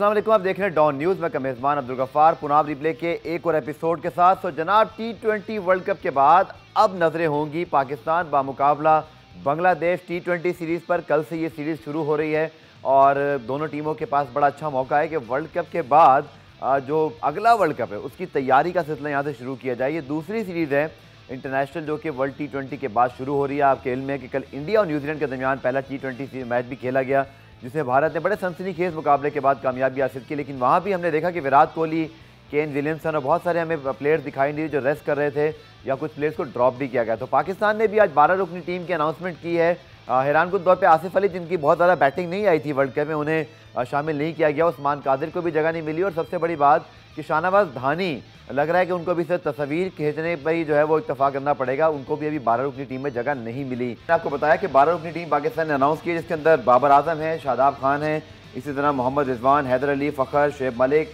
अस्सलाम वालेकुम, आप देख रहे हैं डॉन न्यूज़। मैं मेज़बान अब्दुल गफ्फार पुनाव रिप्ले के एक और एपिसोड के साथ। तो जनाब, T20 वर्ल्ड कप के बाद अब नजरें होंगी पाकिस्तान बामुकाबला बांग्लादेश T20 सीरीज़ पर। कल से ये सीरीज़ शुरू हो रही है और दोनों टीमों के पास बड़ा अच्छा मौका है कि वर्ल्ड कप के बाद जो अगला वर्ल्ड कप है उसकी तैयारी का सिलसिला यहाँ से शुरू किया जाए। ये दूसरी सीरीज़ है इंटरनेशनल जो कि वर्ल्ड T20 के बाद शुरू हो रही है। आपके इल्म है कि कल इंडिया और न्यूजीलैंड के दरमियान पहला T20 मैच भी खेला गया, जिसमें भारत ने बड़े सनसनीखेज मुकाबले के बाद कामयाबी हासिल की। लेकिन वहाँ भी हमने देखा कि विराट कोहली, केन विलियमसन और बहुत सारे हमें प्लेयर्स दिखाई नहीं दिए जो रेस्ट कर रहे थे, या कुछ प्लेयर्स को ड्रॉप भी किया गया। तो पाकिस्तान ने भी आज 12 रुकनी टीम की अनाउंसमेंट की है। हैरानकुन तौर पे आसिफ अली, जिनकी बहुत ज़्यादा बैटिंग नहीं आई थी वर्ल्ड कप में, उन्हें शामिल नहीं किया गया। उस्मान कादिर को भी जगह नहीं मिली। और सबसे बड़ी बात कि शाहनवाज धानी, लग रहा है कि उनको भी सिर्फ तस्वीर खींचने पर ही जो है वो इत्तफा करना पड़ेगा, उनको भी अभी 12 रुकनी टीम में जगह नहीं मिली। मैंने आपको बताया कि 12 रुकनी टीम पाकिस्तान ने अनाउंस की है, जिसके अंदर बाबर आजम है, शादाब खान है, इसी तरह मोहम्मद रिजवान, हैदर अली, फ़खर, शुएब मलिक,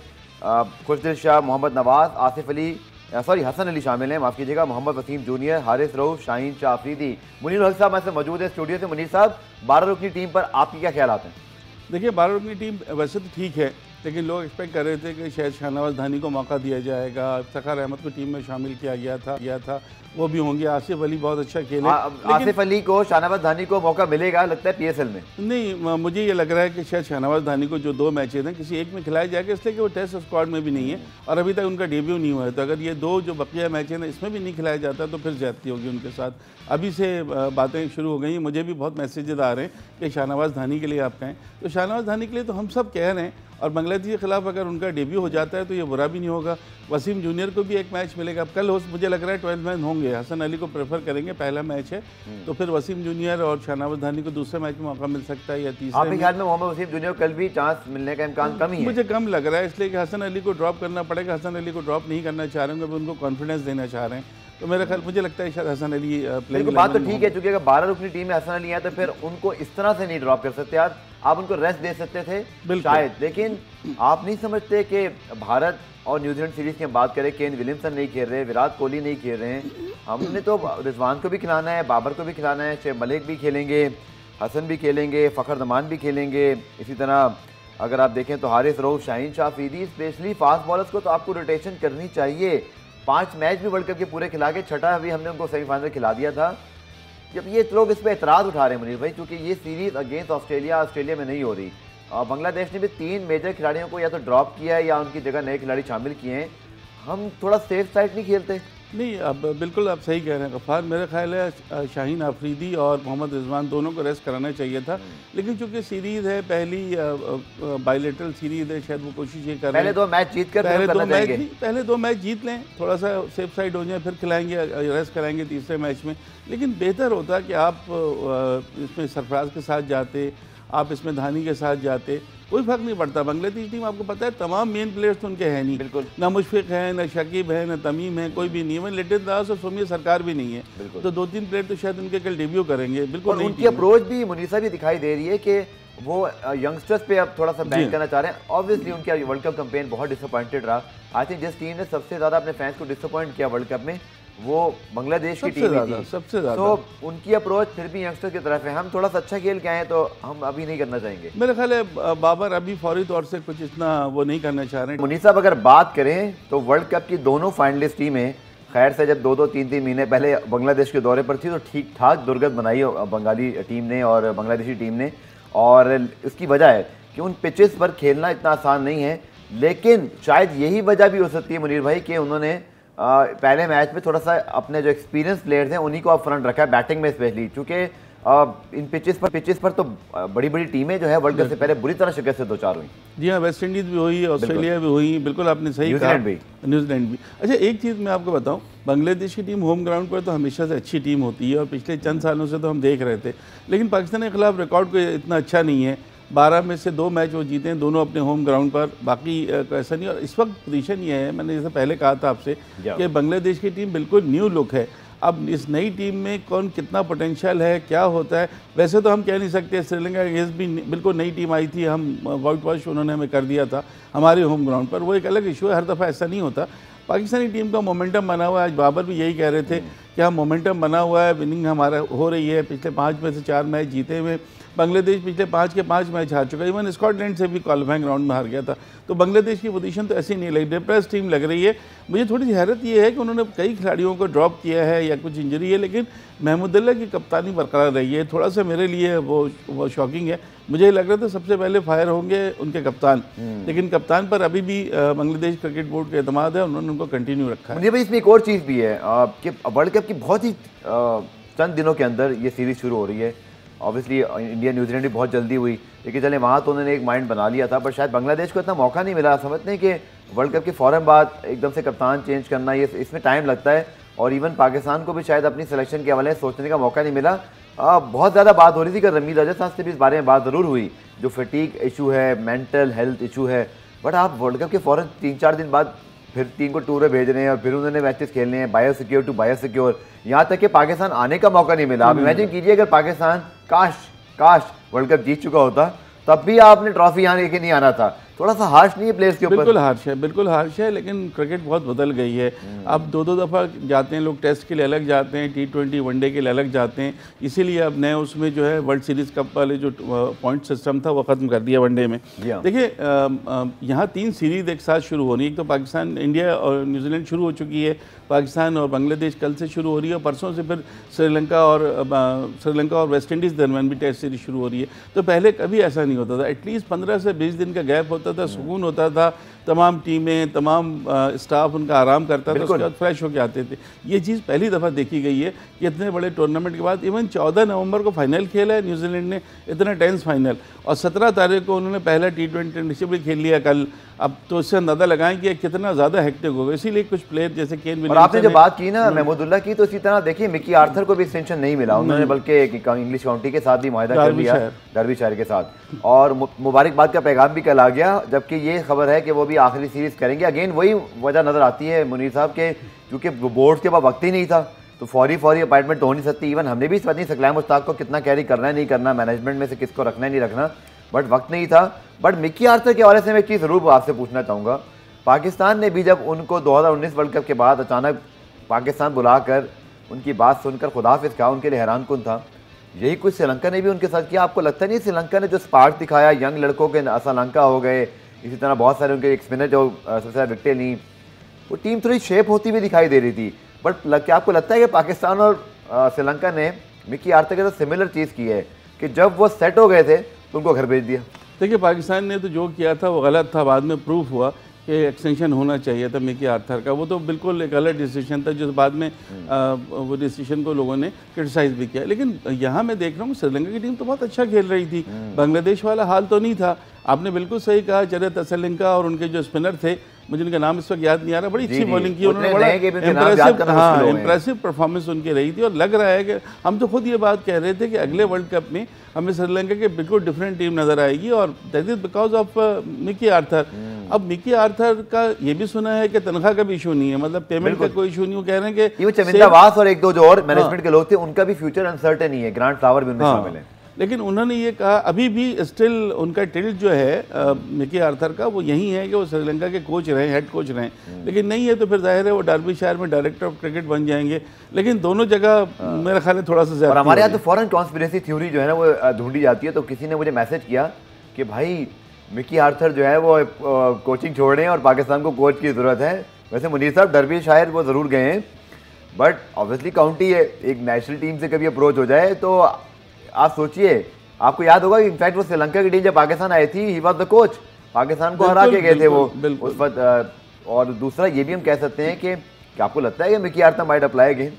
खुशदिल शाह, मोहम्मद नवाज़, आसिफ अली, हसन अली शामिल हैं, माफ़ कीजिएगा, मोहम्मद वसीम जूनियर, हारिस रऊफ, शाहीन शाह अफरीदी। मुनीर हक साहब हमारे मौजूद है स्टूडियो से। मुनीर साहब, 12 रुकनी टीम पर आपकी क्या ख्याल आते हैं? देखिए, 12 रुकनी टीम वैसे तो ठीक है, लेकिन लोग एक्सपेक्ट कर रहे थे कि शायद शाहनवाज धानी को मौका दिया जाएगा, इफ्तिखार अहमद को टीम में शामिल किया गया था, वो भी होंगे। आसिफ अली बहुत अच्छा खेले। आसिफ अली को, शाहनवाज धानी को मौका मिलेगा लगता है PSL में? नहीं, मुझे ये लग रहा है कि शायद शाहनवाज धानी को जो 2 मैचेज हैं किसी एक में खिलाया जाएगा, इसलिए कि वो टेस्ट स्क्वाड में भी नहीं है और अभी तक उनका डेब्यू नहीं हुआ है। तो अगर ये 2 जो बकिया मैच हैं इसमें भी नहीं खिलाया जाता तो फिर ज्यादती होगी उनके साथ। अभी से बातें शुरू हो गई। मुझे भी बहुत मैसेजेस आ रहे हैं कि शाहनवाज धानी के लिए आप कहें, तो शाहनवाज धानी के लिए तो हम सब कह रहे हैं। और बांग्लादेश के खिलाफ अगर उनका डेब्यू हो जाता है तो ये बुरा भी नहीं होगा। वसीम जूनियर को भी एक मैच मिलेगा। अब कल मुझे लग रहा है 12 मैन होंगे, हसन अली को प्रेफर करेंगे, पहला मैच है, तो फिर वसीम जूनियर और शाहनवाज धानी को दूसरे मैच में मौका मिल सकता है या तीसरे। आपके ख्याल में मोहम्मद वसीम जूनियर कल भी चांस मिलने का इम्कान कम ही है? मुझे कम लग रहा है, इसलिए कि हसन अली को ड्रॉप करना पड़ेगा। हसन अली को ड्रॉप नहीं करना चाह रहे हैं, उनको कॉन्फिडेंस देना चाह रहे हैं। तो मेरा ख्याल, मुझे लगता है शायद हसन अली प्लेइंग। बात तो ठीक है, चूंकि अगर 12 रुकनी टीम में हसन अली है तो फिर उनको इस तरह से नहीं ड्रॉप कर सकते। आप उनको रेस्ट दे सकते थे शायद, लेकिन आप नहीं समझते कि भारत और न्यूजीलैंड सीरीज की हम बात करें, केन विलियमसन नहीं खेल रहे, विराट कोहली नहीं खेल रहे हैं, हमने तो रिजवान को भी खिलाना है, बाबर को भी खिलाना है, शुएब मलिक भी खेलेंगे, हसन भी खेलेंगे, फ़खर जमान भी खेलेंगे। इसी तरह अगर आप देखें तो Haris Rauf, Shaheen Shah Afridi, specially fast bowlers को तो आपको रोटेशन करनी चाहिए। 5 मैच भी वर्ल्ड कप के पूरे खिला के, छठा अभी हमने उनको सेमीफाइनल खिला दिया था। जब ये लोग इस पर एतराज़ उठा रहे हैं मुनीर भाई, क्योंकि ये सीरीज़ अगेंस्ट ऑस्ट्रेलिया में नहीं हो रही, और बांग्लादेश ने भी 3 मेजर खिलाड़ियों को या तो ड्रॉप किया है या उनकी जगह नए खिलाड़ी शामिल किए हैं। हम थोड़ा सेफ साइड नहीं खेलते? नहीं, अब बिल्कुल आप सही कह रहे हैं गफ्फार। मेरा ख्याल है शाहीन अफरीदी और मोहम्मद रिजवान दोनों को रेस्ट कराना चाहिए था, लेकिन चूंकि सीरीज़ है, पहली बायलेटरल सीरीज़ है, शायद वो कोशिश ये कर रहे हैं पहले 2 मैच जीत कर, पहले 2 मैच जीत लें, थोड़ा सा सेफ साइड हो जाए, फिर खिलाएंगे, रेस्ट कराएंगे तीसरे मैच में। लेकिन बेहतर होता कि आप इसमें सरफराज के साथ जाते, आप इसमें धानी के साथ जाते, कोई फर्क नहीं पड़ता। बांग्लादेश टीम आपको पता है तमाम मेन प्लेयर्स तो उनके हैं नहीं, बिल्कुल, ना मुशफिक है, ना शकीब है, ना तमीम है, कोई भी नहीं है, लिटिल दास और सुमिया सरकार भी नहीं है, तो 2-3 प्लेयर तो शायद उनके कल डेब्यू करेंगे। बिल्कुल, उनकी अप्रोच भी मुनीसा भी दिखाई दे रही है कि वो यंगस्टर्स पे अब थोड़ा सा बैंक करना चाह रहे हैं। ऑब्वियसली उनका वर्ल्ड कप कैंपेन बहुत डिसअपॉइंटेड रहा। आई थिंक जिस टीम ने सबसे ज़्यादा अपने फैंस को डिसअपॉइंट किया वर्ल्ड कप में, वो बांग्लादेश की टीम थी सबसे ज़्यादा। तो उनकी अप्रोच फिर भी यंगस्टर की तरफ है। हम थोड़ा सा अच्छा खेल के आए तो हम अभी नहीं करना चाहेंगे। मेरा ख्याल है बाबर अभी फौरी तौर से कुछ इतना वो नहीं करना चाह रहे हैं। मुनीर साहब, अगर बात करें तो वर्ल्ड कप की दोनों फाइनलिस्ट टीमें खैर से जब 2-2, 3-3 महीने पहले बांग्लादेश के दौरे पर थी तो ठीक ठाक दुर्गत बनाई बंगाली टीम ने और बांग्लादेशी टीम ने, और इसकी वजह है कि उन पिचेस पर खेलना इतना आसान नहीं है। लेकिन शायद यही वजह भी हो सकती है मुनीर भाई कि उन्होंने पहले मैच में थोड़ा सा अपने जो एक्सपीरियंस प्लेयर्स हैं उन्हीं को आप फ्रंट रखा है बैटिंग में, स्पेशली चूँकि इन पिचेस पर तो बड़ी बड़ी टीमें जो है वर्ल्ड कप से पहले बुरी तरह शिकस्त से 2-4 हुई। जी हाँ, वेस्ट इंडीज़ भी हुई, ऑस्ट्रेलिया भी हुई, बिल्कुल आपने सही कहा, न्यूजीलैंड भी। अच्छा, एक चीज़ मैं आपको बताऊं, बांग्लादेश की टीम होम ग्राउंड पर तो हमेशा से अच्छी टीम होती है और पिछले चंद सालों से तो हम देख रहे थे, लेकिन पाकिस्तान के खिलाफ रिकॉर्ड को इतना अच्छा नहीं है। 12 में से 2 मैच वो जीते हैं, दोनों अपने होम ग्राउंड पर, बाकी ऐसा नहीं। और इस वक्त पोजीशन ये है, मैंने जैसे पहले कहा था आपसे कि बांग्लादेश की टीम बिल्कुल न्यू लुक है। अब इस नई टीम में कौन कितना पोटेंशियल है, क्या होता है, वैसे तो हम कह नहीं सकते। श्रीलंका के अगेंस्ट भी बिल्कुल नई टीम आई थी, हम वाइट वॉश उन्होंने हमें कर दिया था हमारे होम ग्राउंड पर, वो एक अलग इशू है, हर दफ़ा ऐसा नहीं होता। पाकिस्तानी टीम का मोमेंटम बना हुआ है, आज बाबर भी यही कह रहे थे कि हम मोमेंटम बना हुआ है, विनिंग हमारा हो रही है, पिछले 5 में से 4 मैच जीते हुए, बांग्लादेश पिछले 5 के 5 मैच हार चुका है, इवन स्कॉटलैंड से भी क्वालिफाइंग राउंड में हार गया था। तो बांग्लादेश की पोजीशन तो ऐसी नहीं लगी, डिप्रेस टीम लग रही है। मुझे थोड़ी सी हैरत ये है कि उन्होंने कई खिलाड़ियों को ड्रॉप किया है या कुछ इंजरी है, लेकिन महमूदुल्लाह की कप्तानी बरकरार रही है। थोड़ा सा मेरे लिए वो शॉकिंग है। मुझे लग रहा था सबसे पहले फायर होंगे उनके कप्तान, लेकिन कप्तान पर अभी भी बांग्लादेश क्रिकेट बोर्ड का एतमाद है, उन्होंने उनको कंटिन्यू रखा है। मुझे भाई इसमें एक और चीज़ भी है कि वर्ल्ड कप की बहुत ही चंद दिनों के अंदर ये सीरीज़ शुरू हो रही है। ऑब्वियसली इंडिया न्यूजीलैंड भी बहुत जल्दी हुई, लेकिन चले वहाँ तो उन्होंने एक माइंड बना लिया था, पर शायद बांग्लादेश को इतना मौका नहीं मिला। समझते हैं कि वर्ल्ड कप के फ़ौरन बाद एकदम से कप्तान चेंज करना, ये इसमें टाइम लगता है, और इवन पाकिस्तान को भी शायद अपनी सिलेक्शन के हवाले से सोचने का मौका नहीं मिला। बहुत ज़्यादा बात हो रही थी कि रमीज़ राजस्थान से भी इस बारे में बात ज़रूर हुई, जो फटीग इशू है, मेंटल हेल्थ इशू है, बट आप वर्ल्ड कप के फ़ौरन 3-4 दिन बाद फिर टीम को टूर में भेज रहे हैं और फिर उन्होंने मैचेस खेलने हैं, bio secure to bio secure, यहाँ तक कि पाकिस्तान आने का मौका नहीं मिला। आप इमेजिन कीजिए अगर पाकिस्तान काश वर्ल्ड कप जीत चुका होता, तब भी आपने ट्रॉफी यहाँ लेके नहीं आना था। थोड़ा सा हार्श नहीं है प्लेयर्स के ऊपर? बिल्कुल हार्श है, लेकिन क्रिकेट बहुत बदल गई है। अब 2-2 दफ़ा जाते हैं लोग, टेस्ट के लिए अलग जाते हैं, T20 वनडे के लिए अलग जाते हैं, इसीलिए अब नए उसमें जो है वर्ल्ड सीरीज़ कप वाले जो पॉइंट सिस्टम था वो ख़त्म कर दिया वनडे में। देखिए यहाँ 3 सीरीज़ एक साथ शुरू हो रही है। एक तो पाकिस्तान, इंडिया और न्यूजीलैंड शुरू हो चुकी है, पाकिस्तान और बांग्लादेश कल से शुरू हो रही है, और परसों से फिर श्रीलंका और वेस्ट इंडीज़ दरमियान भी टेस्ट सीरीज शुरू हो रही है। तो पहले कभी ऐसा नहीं होता था, एटलीस्ट 15 से 20 दिन का गैप होता था, सुकून होता था, तमाम टीमें, तमाम स्टाफ उनका आराम करता था, उसके बाद फ्रेश होकर आते थे। ये चीज़ पहली दफ़ा देखी गई है कि इतने बड़े टूर्नामेंट के बाद, इवन 14 नवंबर को फाइनल खेला है न्यूजीलैंड ने, इतना टेंस फाइनल, और 17 तारीख को उन्होंने पहला T20 चैंपियनशिप भी खेल लिया कल। अब तो इससे अंदाजा लगाएं कि कितना ज़्यादा हेक्टिक होगा, इसीलिए कुछ प्लेयर जैसे केन विलियमसन, और आपने जब बात की ना महमूदुल्लाह की, तो इसी तरह देखिए मिकी आर्थर को भी एक्सटेंशन नहीं मिला, उन्होंने बल्कि इंग्लिश काउंटी के साथ भी मुआहदा कर लिया, डर्बीशायर के साथ, और मुबारकबाद का पैगाम भी कल आ गया, जबकि ये खबर है कि वो भी आखिरी सीरीज़ करेंगे। अगेन वही वजह नज़र आती है मुनीर साहब के, क्योंकि बोर्ड के पास वक्त ही नहीं था, तो फौरी अपॉइंटमेंट तो हो नहीं सकती। इवन हमने भी इस बात नहीं, सकलाम मुश्ताक को कितना कैरी करना है नहीं करना, मैनेजमेंट में से किसको रखना है नहीं रखना, बट वक्त नहीं था। बट मिकी आर्थर के हवाले से मैं एक चीज़ ज़रूर आपसे पूछना चाहूँगा, पाकिस्तान ने भी जब उनको 2019 वर्ल्ड कप के बाद अचानक पाकिस्तान बुलाकर उनकी बात सुनकर खुदाफिज कहा, उनके लिए हैरान कुन था। यही कुछ श्रीलंका ने भी उनके साथ किया। आपको लगता नहीं श्रीलंका ने जो स्पार्क दिखाया, यंग लड़कों के श्रीलंका हो गए, इसी तरह बहुत सारे उनके एक स्पिनर जो सबसे ज़्यादा विकेटें ली, वो टीम थोड़ी शेप होती हुई दिखाई दे रही थी। बट क्या आपको लगता है कि पाकिस्तान और श्रीलंका ने मिकी आर्थर के साथ सिमिलर चीज़ की है कि जब वो सेट हो गए थे तो उनको घर भेज दिया? देखिए पाकिस्तान ने तो जो किया था वो गलत था, बाद में प्रूफ हुआ कि एक्सटेंशन होना चाहिए था मिकी आर्थर का, वो तो बिल्कुल एक गलत डिसीजन था, जिस बाद में वो डिसीजन को लोगों ने क्रिटिसाइज़ भी किया। लेकिन यहाँ मैं देख रहा हूँ श्रीलंका की टीम तो बहुत अच्छा खेल रही थी, बांग्लादेश वाला हाल तो नहीं था। आपने बिल्कुल सही कहा, चरत असलंका और उनके जो स्पिनर थे, मुझे उनका नाम इस वक्त याद नहीं आ रहा, बड़ी अच्छी बॉलिंग की उन्होंने, बड़ा इंप्रेसिव परफॉर्मेंस उनकी रही थी। और लग रहा है कि हम तो खुद ये बात कह रहे थे कि अगले वर्ल्ड कप में हमें श्रीलंका के बिल्कुल डिफरेंट टीम नज़र आएगी, और that is because of Mickey Arthur. अब मिकी आर्थर का ये भी सुना है कि तनख्वाह का भी इशू नहीं है, मतलब पेमेंट का कोई इशू नहीं, वो कह रहे हैं कि चमिंदा वास और एक दो जो और मैनेजमेंट के लोग थे, उनका भी फ्यूचर अनसर्टेन ही है, ग्रांट फ्लावर भी उनमें शामिल है। लेकिन उन्होंने ये कहा अभी भी स्टिल उनका टिल्ट जो है मिकी आर्थर का वो यही है कि वो श्रीलंका के कोच रहें, हेड कोच रहें, लेकिन नहीं है तो फिर जाहिर है वो डर्बीशायर में डायरेक्टर ऑफ क्रिकेट बन जाएंगे। लेकिन दोनों जगह मेरा ख्याल है थोड़ा सा ज़्यादा। और हमारे यहाँ तो फॉरेन कॉन्स्पिरेसी थ्योरी जो है ना वो ढूंढी जाती है। तो किसी ने मुझे मैसेज किया कि भाई मिकी आर्थर जो है वो कोचिंग छोड़ रहे हैं और पाकिस्तान को कोच की ज़रूरत है। वैसे मुनीर साहब डर्बीशायर वो ज़रूर गए हैं, बट ऑब्वियसली काउंटी है, एक नेशनल टीम से कभी अप्रोच हो जाए तो आप सोचिए। आपको याद होगा कि इनफैक्ट वो श्रीलंका की टीम जब पाकिस्तान आई थी, he was the coach, Pakistan को हरा के गए थे वो उस वक्त। और दूसरा ये भी हम कह सकते हैं कि आपको लगता है कि Mickey Arthur might apply again?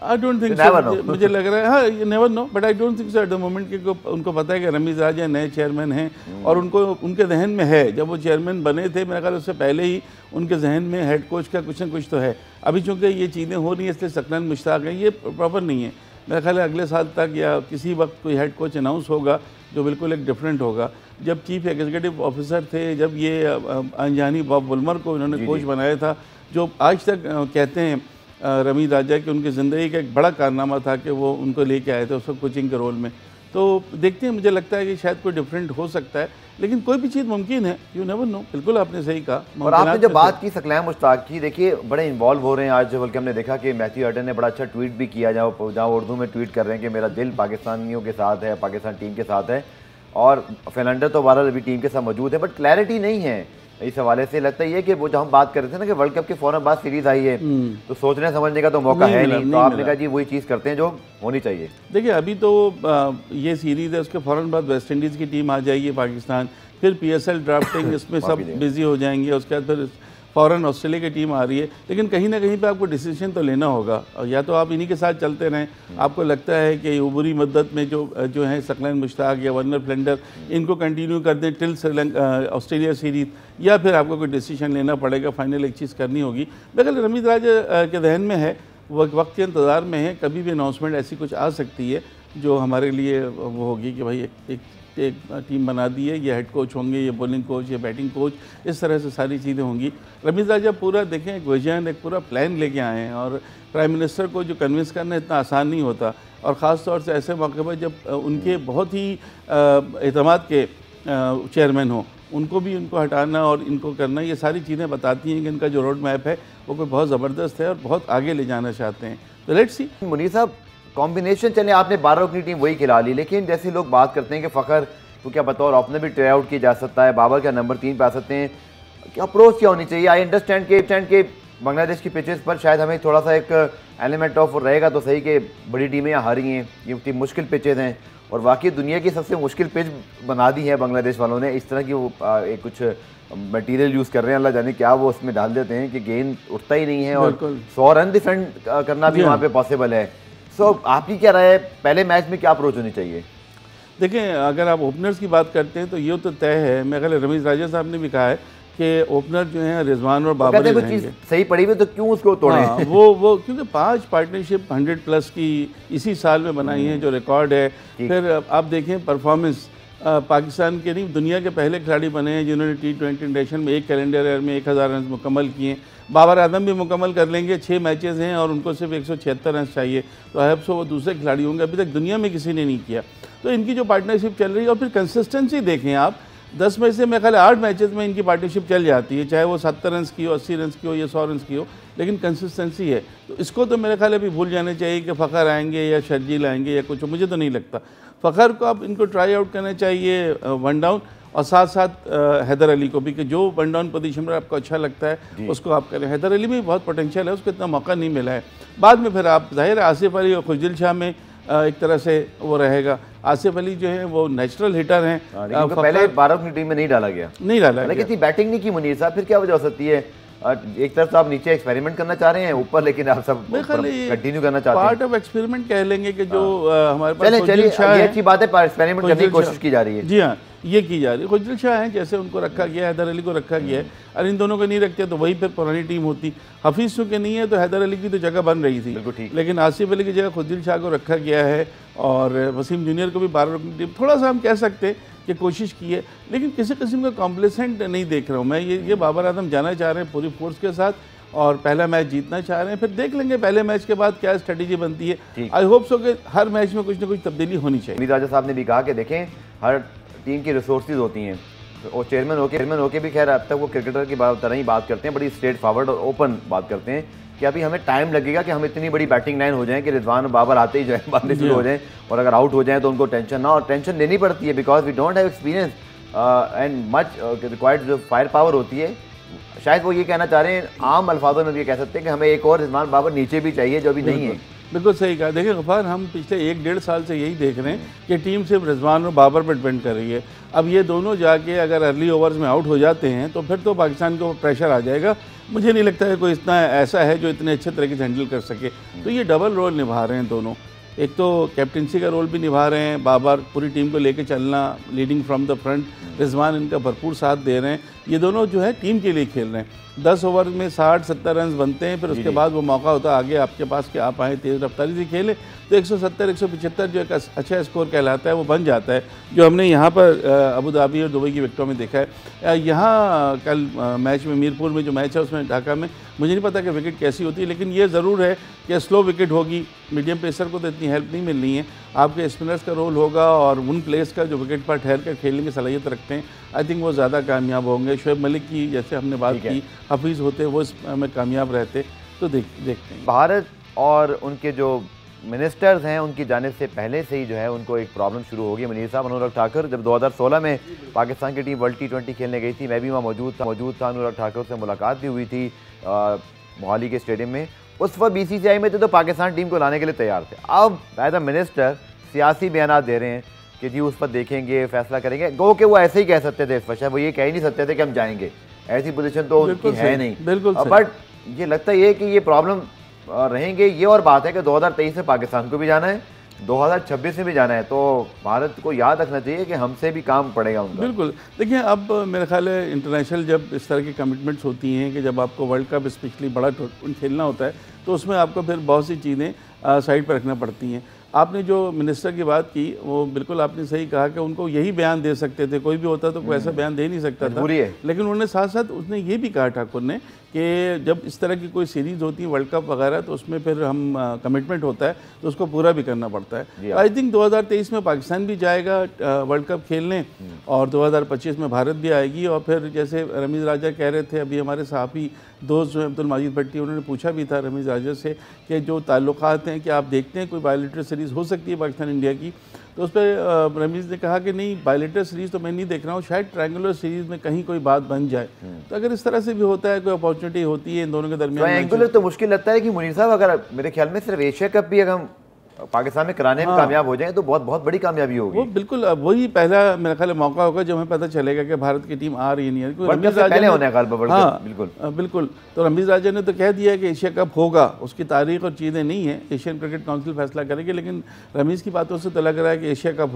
I don't think so, मुझे लग रहा है, हाँ you never know, but I don't think so at the moment कि उनको पता है कि रमीज़ राजा नए चेयरमैन हैं और उनको उनके जहन में है, जब वो चेयरमैन बने थे मेरा ख्याल उससे पहले ही उनके जहन में हेड कोच का कुछ ना कुछ तो है। अभी चूँकि ये चीज़ें हो रही हैं इसलिए सकलन मुश्ताक हैं, ये प्रॉपर नहीं है। मेरा ख्याल है अगले साल तक या किसी वक्त कोई हेड कोच अनाउंस होगा जो बिल्कुल एक डिफरेंट होगा। जब चीफ एग्जीक्यूटिव ऑफिसर थे, जब ये अनजानी बॉब वुल्मर को इन्होंने कोच बनाया था, जो आज तक कहते हैं रमीज़ राजा कि उनकी ज़िंदगी का एक बड़ा कारनामा था कि वो उनको लेके आए थे उसको कोचिंग के रोल में। तो देखते हैं, मुझे लगता है कि शायद कोई डिफरेंट हो सकता है, लेकिन कोई भी चीज़ मुमकिन है, यू नेवर नो। बिल्कुल आपने सही कहा। और आपने जो बात की सकलैन मुश्ताक की, देखिए बड़े इन्वॉल्व हो रहे हैं आज, बल्कि हमने देखा कि मैथ्यू हटन ने बड़ा अच्छा ट्वीट भी किया, जहाँ उर्दू में ट्वीट कर रहे हैं कि मेरा दिल पाकिस्तानियों के साथ है, पाकिस्तान टीम के साथ है। और फिनलैंडर तो बहरहाल अभी टीम के साथ मौजूद है, बट क्लैरिटी नहीं है इस हवाले से। लगता है कि वो जब हम बात कर रहे थे ना कि वर्ल्ड कप के फौरन बाद सीरीज आई है, तो सोचने समझने का तो मौका है नहीं, तो आपने कहा जी वही चीज़ करते हैं जो होनी चाहिए। देखिए अभी तो ये सीरीज़ है, उसके फ़ौरन बाद वेस्ट इंडीज़ की टीम आ जाएगी पाकिस्तान, फिर PSL ड्राफ्टिंग इसमें सब बिजी हो जाएंगे, उसके बाद फिर फ़ौरन ऑस्ट्रेलिया की टीम आ रही है। लेकिन कहीं ना कहीं पे आपको डिसीजन तो लेना होगा, और या तो आप इन्हीं के साथ चलते रहें, आपको लगता है कि बुरी मद्दत में जो है सकलैन मुश्ताक या वर्नर फ्लेंडर, इनको कंटिन्यू कर दें टिल ऑस्ट्रेलिया सीरीज़, या फिर आपको कोई डिसीजन लेना पड़ेगा, फाइनल एक चीज़ करनी होगी। बगैर रमीज़ राजा के जहन में है, वो वक्त के इंतज़ार में है, कभी भी अनाउंसमेंट ऐसी कुछ आ सकती है जो हमारे लिए वो होगी कि भाई एक टीम बना दी है, ये हेड कोच होंगे, ये बॉलिंग कोच, ये बैटिंग कोच, इस तरह से सारी चीज़ें होंगी। रमीज़ राजा पूरा देखें एक विजन, एक पूरा प्लान लेके आए हैं, और प्राइम मिनिस्टर को जो कन्विंस करना इतना आसान नहीं होता, और ख़ास तौर से ऐसे मौके पर जब उनके बहुत ही एतमाद के चेयरमैन हो, उनको हटाना और इनको करना, ये सारी चीज़ें बताती हैं कि इनका जो रोड मैप है वो कोई बहुत ज़बरदस्त है और बहुत आगे ले जाना चाहते हैं। तो लेट्स सी। मुनीर साहब, कॉम्बिनेशन चले, आपने 12 की टीम वही खिला ली, लेकिन जैसे लोग बात करते हैं कि फ़खर तो क्या बतौर ओपनर भी ट्राई आउट किया जा सकता है, बाबर क्या नंबर 3 पे आ सकते हैं, क्या अप्रोच क्या होनी चाहिए? आई अंडरस्टैंड के बांग्लादेश की पिचेस पर शायद हमें थोड़ा सा एक एलिमेंट ऑफ रहेगा, तो सही कि बड़ी टीमें यहाँ हारी हैं, ये मुश्किल पिचेज़ हैं, और वाकई दुनिया की सबसे मुश्किल पिच बना दी है बांग्लादेश वालों ने। इस तरह की वो एक कुछ मटेरियल यूज़ कर रहे हैं, अल्लाह जाने क्या वो उसमें डाल देते हैं कि गेंद उठता ही नहीं है, और 100 रन डिफेंड करना भी वहाँ पे पॉसिबल है। सो आपकी क्या राय है, पहले मैच में क्या अप्रोच होनी चाहिए? देखें, अगर आप ओपनर्स की बात करते हैं तो ये तो तय है, मेरे ख्याल रमीज़ राजा साहब ने भी कहा है कि ओपनर जो हैं रिजवान और बाबर रहेंगे। सही पड़ी हुई तो क्यों उसको तोड़े? हाँ, वो क्योंकि 5 पार्टनरशिप 100+ की इसी साल में बनाई है, जो रिकॉर्ड है। फिर आप देखें परफॉर्मेंस, पाकिस्तान के नहीं दुनिया के पहले खिलाड़ी बने हैं जिन्होंने T20 इंटरनेशनल में एक कैलेंडर ईयर में 1000 रन मुकम्मल किए। बाबर आजम भी मुकम्मल कर लेंगे, 6 मैचेस हैं और उनको सिर्फ 176 रन चाहिए, तो आई होप सो वो दूसरे खिलाड़ी होंगे, अभी तक दुनिया में किसी ने नहीं किया। तो इनकी जो पार्टनरशिप चल रही है, और फिर कंसिस्टेंसी देखें आप, 10 में से मेरे ख्याल 8 मैचेस में इनकी पार्टनरशिप चल जाती है, चाहे वो 70 रन की हो, 80 रन की हो या 100 रन की हो, लेकिन कंसिस्टेंसी है। तो इसको तो मेरे ख्याल अभी भूल जाने चाहिए कि फ़खर आएंगे या शर्जील आएंगे या कुछ, मुझे तो नहीं लगता। फ़खर को अब इनको ट्राई आउट करना चाहिए वन डाउन, और साथ साथ हैदर अली को भी, कि जो वन डाउन पोजीशन पर आपको अच्छा लगता है उसको आप करें। हैदर अली में बहुत पोटेंशियल है, उसको इतना मौका नहीं मिला है। बाद में फिर आप जाहिर आसिफ अली और खुशदिल शाह में एक तरह से वो रहेगा। आसिफ अली जो है वो नेचुरल हिटर हैं, पहले 12 की टीम में नहीं डाला गया, लेकिन बैटिंग नहीं की मुनीर साहब, फिर क्या वजह हो सकती है? एक तरफ आप नीचे एक्सपेरिमेंट करना चाह रहे हैं, ऊपर लेकिन आप सब कंटिन्यू करना चाहते हैं। पार्ट ऑफ एक्सपेरिमेंट कह लेंगे कि जो हमारे पास ये अच्छी बात है, एक्सपेरिमेंट करने की कोशिश की जा रही है। जी हाँ, ये की जा रही है। खुशदिल शाह हैं, जैसे उनको रखा गया, हैदर अली को रखा गया है, और इन दोनों को नहीं रखते तो वही फिर पुरानी टीम होती। हफीज़ चूँकि नहीं है तो हैदर अली की तो जगह बन रही थी, लेकिन आसिफ अली की जगह खुशदिल शाह को रखा गया है, और वसीम जूनियर को भी 12 रन की टीम, थोड़ा सा हम कह सकते हैं कि कोशिश की है, लेकिन किसी किस्म का कॉम्प्लेसेंट नहीं देख रहा हूँ मैं। ये बाबर आजम जाना चाह रहे हैं पूरी फोर्स के साथ, और पहला मैच जीतना चाह रहे हैं, फिर देख लेंगे पहले मैच के बाद क्या स्ट्रेटेजी बनती है। आई होप सो कि हर मैच में कुछ ना कुछ तब्दीली होनी चाहिए। रमीज़ राजा साहब ने भी कहा कि देखें, हर टीम की रिसोर्सेज होती हैं, और चेयरमैन होके भी खैर अब तक वो क्रिकेटर की तरह ही बात करते हैं, बड़ी स्ट्रेट फॉरवर्ड और ओपन बात करते हैं कि अभी हमें टाइम लगेगा कि हम इतनी बड़ी बैटिंग लाइन हो जाएं कि रिजवान और बाबर आते ही जो है बांधने शुरू हो जाएं, और अगर आउट हो जाएं तो उनको टेंशन ना, और टेंशन लेनी पड़ती है because we don't have experience and much required जो फायर पावर होती है। शायद वो ये कहना चाह रहे हैं, आम अल्फाजों में भी कह सकते हैं कि हमें एक और रिजवान बाबर नीचे भी चाहिए जो अभी नहीं है। बिल्कुल सही कहा। देखिए गफ़ार, हम पिछले 1-1.5 साल से यही देख रहे हैं कि टीम सिर्फ रिजवान और बाबर पर डिपेंड कर रही है। अब ये दोनों जाके अगर अर्ली ओवर्स में आउट हो जाते हैं तो फिर तो पाकिस्तान को प्रेशर आ जाएगा। मुझे नहीं लगता है कोई इतना ऐसा है जो इतने अच्छे तरीके से हैंडल कर सके। तो ये डबल रोल निभा रहे हैं दोनों, एक तो कैप्टनसी का रोल भी निभा रहे हैं, बाबर पूरी टीम को लेकर चलना, leading from the front, Rizwan इनका भरपूर साथ दे रहे हैं, ये दोनों जो है टीम के लिए खेल रहे हैं। 10 ओवर में 60-70 रन बनते हैं, फिर उसके बाद वो मौका होता है आगे आपके पास कि आप आए तेज़ रफ्तारी से खेलें, तो 170-175 जो एक अच्छा स्कोर कहलाता है वो बन जाता है, जो हमने यहाँ पर अबू धाबी और दुबई की विकेटों में देखा है। यहाँ कल मैच में मीरपुर में जो मैच है उसमें ढाका में मुझे नहीं पता कि विकेट कैसी होती है, लेकिन ये ज़रूर है कि स्लो विकेट होगी, मीडियम पेसर को तो इतनी हेल्प नहीं मिलनी है, आपके स्पिनर्स का रोल होगा और उन प्लेयर्स का जो विकेट पर ठहर कर खेलने की सलाहियत रखते हैं, आई थिंक वो ज़्यादा कामयाब होंगे। शोएब मलिक की जैसे हमने बात की, हफीज़ होते वो इसमें कामयाब रहते, तो देखते हैं। भारत और उनके जो मिनिस्टर्स हैं उनकी जानिब से पहले से ही जो है उनको एक प्रॉब्लम शुरू हो गई। मनीर साहब, अनुराग ठाकुर जब 2016 में पाकिस्तान की टीम वर्ल्ड T20 खेलने गई थी, मैं भी वहाँ मौजूद था, अनुराग ठाकुर से मुलाकात भी हुई थी मोहाली के स्टेडियम में। उस वक्त BCCI में थे तो पाकिस्तान टीम को लाने के लिए तैयार थे। अब एज अ मिनिस्टर सियासी बयान दे रहे हैं कि जी उस पर देखेंगे, फैसला करेंगे। गो कि वो ऐसे ही कह सकते थे इस वक्त, वो ये कह ही नहीं सकते थे कि हम जाएंगे, ऐसी पोजीशन तो उनकी है नहीं। बिल्कुल, बट ये लगता है कि ये प्रॉब्लम रहेंगे। ये और बात है कि 2023 में पाकिस्तान को भी जाना है, 2026 में भी जाना है, तो भारत को याद रखना चाहिए कि हमसे भी काम पड़ेगा उनका। बिल्कुल। देखिए, अब मेरा ख्याल है इंटरनेशनल जब इस तरह की कमिटमेंट्स होती हैं कि जब आपको वर्ल्ड कप स्पेशली बड़ा खेलना होता है, तो उसमें आपको फिर बहुत सी चीज़ें साइड पर रखना पड़ती हैं। आपने जो मिनिस्टर की बात की वो बिल्कुल आपने सही कहा कि उनको यही बयान दे सकते थे, कोई भी होता तो कोई ऐसा बयान दे नहीं सकता था, लेकिन उन्होंने साथ साथ उसने ये भी कहा ठाकुर ने कि जब इस तरह की कोई सीरीज़ होती है वर्ल्ड कप वगैरह, तो उसमें फिर हम कमिटमेंट होता है तो उसको पूरा भी करना पड़ता है। आई थिंक 2023 में पाकिस्तान भी जाएगा वर्ल्ड कप खेलने और 2025 में भारत भी आएगी। और फिर जैसे रमीज़ राजा कह रहे थे, अभी हमारे साहबी दोस्त जो अब्दुल माजिद भट्टी, उन्होंने पूछा भी था रमीज़ राजा से कि जो ताल्लुकात हैं कि आप देखते हैं कोई बायलैटरल सीरीज़ हो सकती है पाकिस्तान इंडिया की, तो उस पर रमीज़ ने कहा कि नहीं, बायलैटरल सीरीज़ तो मैं नहीं देख रहा हूँ, शायद ट्रायंगुलर सीरीज़ में कहीं कोई बात बन जाए। तो अगर इस तरह से भी होता है, कोई अपॉर्चुनिटी होती है इन दोनों के दरमियान। ट्रायंगुलर तो मुश्किल लगता है कि मुनीर साहब, अगर मेरे ख्याल में सिर्फ एशिया कप भी अगर हम पाकिस्तान में कराने में कामयाब हो जाए तो बहुत बहुत बड़ी कामयाबी होगी। वो बिल्कुल वही पहला मेरा ख्याल मौका होगा जब हमें पता चलेगा कि भारत की टीम आ रही है नहीं आ रही। रमीज़ राजा ने बिल्कुल, तो रमीज़ राजा ने तो कह दिया है कि एशिया कप होगा, उसकी तारीख और चीज़ें नहीं है, एशियन क्रिकेट काउंसिल फैसला करेगी, लेकिन रमीज़ की बातों से तो लग रहा है कि एशिया कप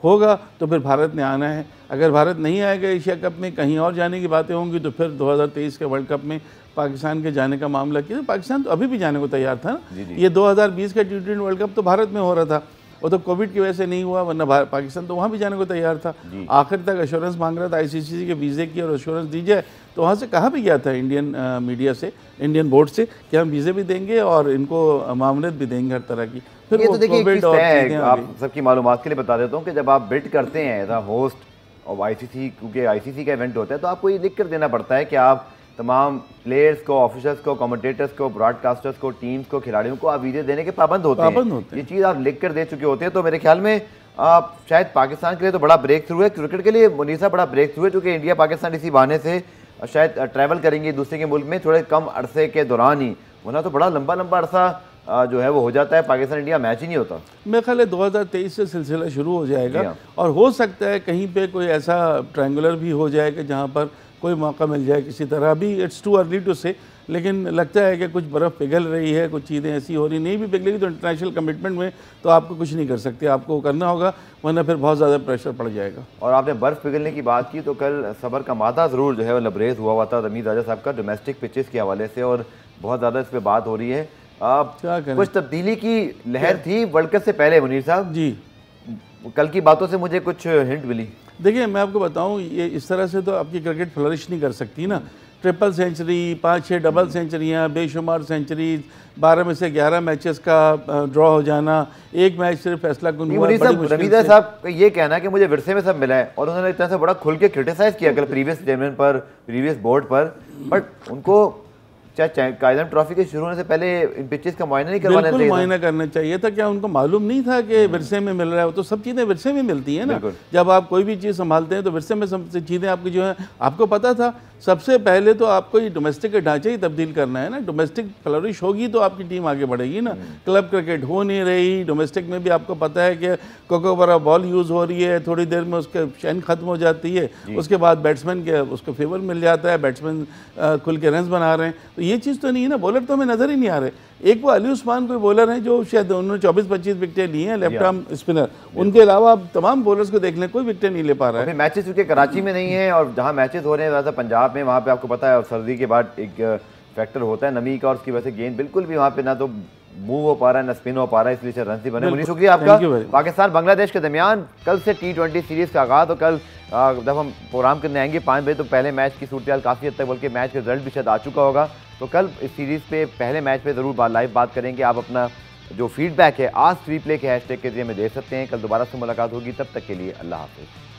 होगा तो फिर भारत ने आना है। अगर भारत नहीं आएगा एशिया कप में, कहीं और जाने की बातें होंगी, तो फिर 2023 के वर्ल्ड कप में पाकिस्तान के जाने का मामला किया। तो पाकिस्तान तो अभी भी जाने को तैयार था ना। ये 2020 का T20 वर्ल्ड कप तो भारत में हो रहा था, वो तो कोविड की वजह से नहीं हुआ, वरना पाकिस्तान तो वहाँ भी जाने को तैयार था। आखिर तक एश्योरेंस मांग रहा था ICC के वीज़े की, और एश्योरेंस दी जाए तो वहाँ से कहा भी गया था इंडियन मीडिया से, इंडियन बोर्ड से, कि हम वीज़े भी देंगे और इनको मामलत भी देंगे हर तरह की। फिर ये तो देखिए, आप सबकी मालूमात के लिए बता देता हूँ कि जब आप बिड करते हैं एज अ होस्ट और ICC, क्योंकि ICC का इवेंट होता है, तो आपको ये लिख कर देना पड़ता है कि आप तमाम प्लेयर्स को, ऑफिसर्स को, कमेंटेटर्स को, ब्रॉडकास्टर्स को, टीम्स को, खिलाड़ियों को आप वीज़े देने के पाबंद होते हैं। ये चीज़ आप लिख कर दे चुके होते हैं। तो मेरे ख्याल में आप शायद पाकिस्तान के लिए तो बड़ा ब्रेक थ्रू है, क्रिकेट के लिए मुनीर साहब बड़ा ब्रेक थ्रू है, क्योंकि इंडिया पाकिस्तान इसी बहाने से शायद ट्रैवल करेंगे दूसरे के मुल्क में थोड़े कम अरसे के दौरान ही, वरना तो बड़ा लंबा अरसा जो है वो हो जाता है, पाकिस्तान इंडिया मैच ही नहीं होता। मेरे ख्याल है 2023 से सिलसिला शुरू हो जाएगा, और हो सकता है कहीं पे कोई ऐसा ट्रायंगुलर भी हो जाएगा जहाँ पर कोई मौका मिल जाए किसी तरह। अभी इट्स टू अर्ली टू से, लेकिन लगता है कि कुछ बर्फ़ पिघल रही है, कुछ चीज़ें ऐसी हो रही, नहीं भी पिघलेगी तो इंटरनेशनल कमिटमेंट में तो आपको कुछ नहीं कर सकते, आपको करना होगा, वरना फिर बहुत ज़्यादा प्रेशर पड़ जाएगा। और आपने बर्फ़ पिघलने की बात की, तो कल सबर का मादा ज़रूर जो है वो लबरेज़ हुआ था रमीज़ राजा साहब का डोमेस्टिक पिचेस के हवाले से, और बहुत ज़्यादा इस पर बात हो रही है। आप कुछ तब्दीली की लहर थी वर्ल्ड कप से पहले मुनीर साहब जी, कल की बातों से मुझे कुछ हिंट मिली। देखिए, मैं आपको बताऊं, ये इस तरह से तो आपकी क्रिकेट फ्लरिश नहीं कर सकती ना। ट्रिपल सेंचुरी, 5-6 डबल सेंचुरियाँ, बेशुमार सेंचुरीज, 12 में से 11 मैचेस का ड्रॉ हो जाना, एक मैच सिर्फ फैसला कुन हुआ। रमीज़ साहब का ये कहना है कि मुझे विरसे में सब मिला है, और उन्होंने एक तरह से बड़ा खुल के क्रिटिसाइज किया कल प्रीवियस चेयरमैन पर, प्रीवियस बोर्ड पर, बट उनको चाहे कायदम ट्रॉफी के शुरू होने से पहले इन पिचेस का मुआयना नहीं करवाना चाहिए, मुआयना करना चाहिए था। क्या उनको मालूम नहीं था कि विरसे में मिल रहा है? तो सब चीज़ें विरसे में मिलती हैं ना। जब आप कोई भी चीज़ संभालते हैं तो विरसे में सब चीज़ें आपकी जो है, आपको पता था सबसे पहले तो आपको ये डोमेस्टिक के ढांचे ही तब्दील करना है ना। डोमेस्टिक फ्लरिश होगी तो आपकी टीम आगे बढ़ेगी ना। क्लब क्रिकेट हो नहीं रही, डोमेस्टिक में भी आपको पता है कि कोकोबरा बॉल यूज़ हो रही है, थोड़ी देर में उसके चैन ख़त्म हो जाती है, उसके बाद बैट्समैन के उसको फेवर मिल जाता है, बैट्समैन खुल के रन्स बना रहे हैं। तो ये चीज़ तो नहीं है ना, बॉलर तो हमें नज़र ही नहीं आ रहे। एक वो अली उस्मान कोई बॉलर हैं जो शायद उन्होंने 24-25 विकेटें ली हैं, लेफ्ट आर्म स्पिनर, उनके अलावा आप तमाम बॉलर्स को देख लें कोई विकेटें नहीं ले पा रहा है। मैचेस क्योंकि कराची में नहीं है और जहाँ मैचेस हो रहे हैं वैसा पंजाब में, वहाँ पे आपको पता है सर्दी के बाद एक फैक्टर होता है नमी का, और उसकी वजह से गेंद बिल्कुल भी वहाँ पे ना तो मूव हो पा रहा है ना स्पिन हो पा रहा है, इसलिए रन से बने। मुनीर शुक्रिया आपका। पाकिस्तान बांग्लादेश के दरमियान कल से T20 सीरीज़ का आगाज़, तो कल जब हम प्रोग्राम करने आएंगे 5 बजे तो पहले मैच की सूरत काफ़ी हद तक, बल्कि मैच का रिजल्ट भी शायद आ चुका होगा, तो कल इस सीरीज़ पे पहले मैच पे ज़रूर लाइव बात करेंगे। आप अपना जो फीडबैक है आज रीप्ले के हैशटैग के जरिए में दे सकते हैं। कल दोबारा से मुलाकात होगी, तब तक के लिए अल्लाह हाफ़िज़।